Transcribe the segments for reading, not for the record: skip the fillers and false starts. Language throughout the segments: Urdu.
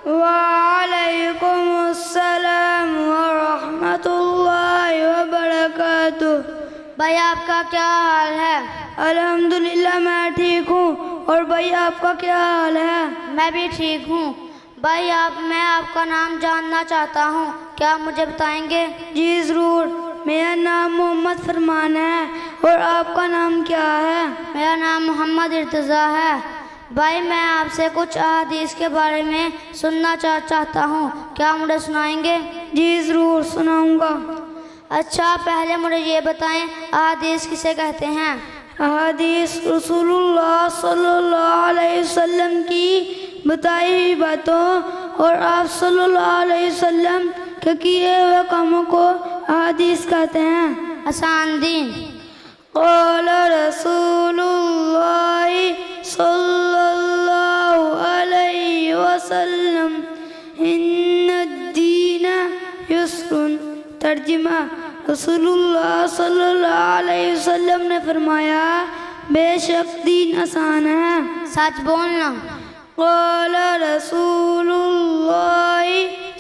وعلیکم السلام ورحمۃ اللہ وبرکاتہ۔ بھائی آپ کا کیا حال ہے؟ الحمدللہ میں ٹھیک ہوں، اور بھائی آپ کا کیا حال ہے؟ میں بھی ٹھیک ہوں۔ بھائی میں آپ کا نام جاننا چاہتا ہوں، کیا مجھے بتائیں گے؟ جی ضرور، میرا نام محمد فرمان ہے، اور آپ کا نام کیا ہے؟ میرا نام محمد ارتضیٰ ہے۔ بھائی میں آپ سے کچھ احادیث کے بارے میں سننا چاہتا ہوں، کیا مجھے سنائیں گے؟ جی ضرور سناؤں گا۔ اچھا پہلے مجھے یہ بتائیں احادیث کسے کہتے ہیں؟ احادیث رسول اللہ صلی اللہ علیہ وسلم کی بتائی ہوئی باتوں اور آپ صلی اللہ علیہ وسلم کے کیے ہوئے کاموں کو احادیث کہتے ہیں۔ آسان دین۔ قال رسول اللہ صلی اللہ علیہ وسلم ان الدین یسر۔ ترجمہ، رسول اللہ صلی اللہ علیہ وسلم نے فرمایا بے شک دین آسان ہے۔ سچ بولنا۔ قال رسول اللہ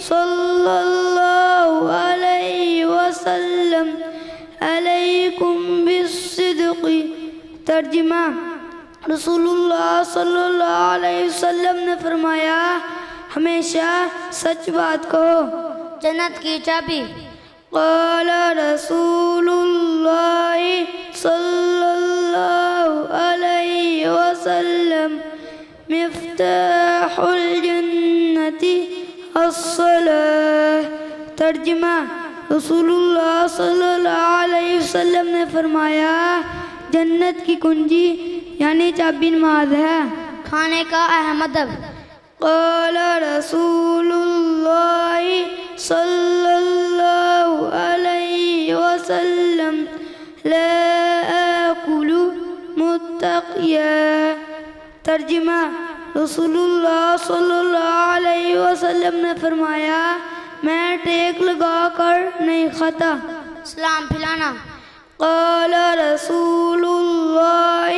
صلی اللہ علیہ وسلم علیکم بالصدق۔ ترجمہ، رسول اللہ صلی اللہ علیہ وسلم نے فرمایا ہمیشہ سچ بات کہو۔ جنت کی چابی۔ قال رسول اللہ صلی اللہ علیہ وسلم مفتاح الجنت الصلاۃ۔ ترجمہ، رسول اللہ صلی اللہ علیہ وسلم نے فرمایا جنت کی کنجی یعنی چابی نماز ہے۔ کھانے کا اہم ادب۔ قال رسول اللہ صلی اللہ علیہ وسلم لا آکل متقیا۔ ترجمہ، رسول اللہ صلی اللہ علیہ وسلم نے فرمایا میں ٹیک لگا کر نہیں کھاتا۔ سلام پھیلانا۔ قال رسول اللہ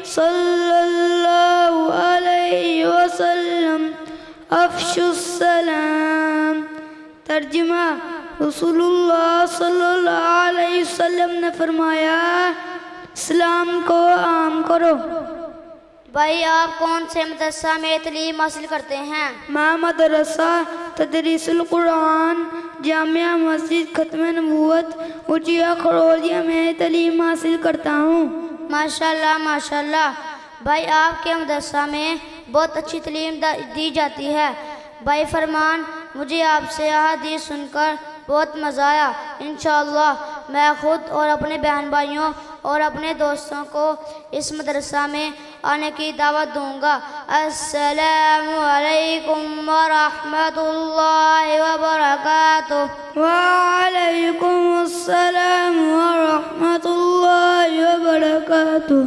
صلی اللہ علیہ وسلم افشوا السلام۔ ترجمہ، رسول اللہ صلی اللہ علیہ وسلم نے فرمایا اسلام کو عام کرو۔ بھائی آپ کون سے مدرسہ میں تعلیم حاصل کرتے ہیں؟ میں مدرسہ تدریس القرآن جامعہ مسجد ختم نبوت اچیا کھڑولیا میں تعلیم حاصل کرتا ہوں۔ ماشاءاللہ ماشاءاللہ۔ بھائی آپ کے مدرسہ میں بہت اچھی تعلیم دی جاتی ہے۔ بھائی فرمان، مجھے آپ سے احادیث سن کر بہت مزہ آیا۔ انشاءاللہ میں خود اور اپنے بہن بھائیوں اور اپنے دوستوں کو اس مدرسہ میں آنے کی دعوت دوں گا۔ السلام علیکم ورحمۃ اللہ وبرکاتہ۔ وعلیکم السلام ورحمۃ اللہ وبرکاتہ۔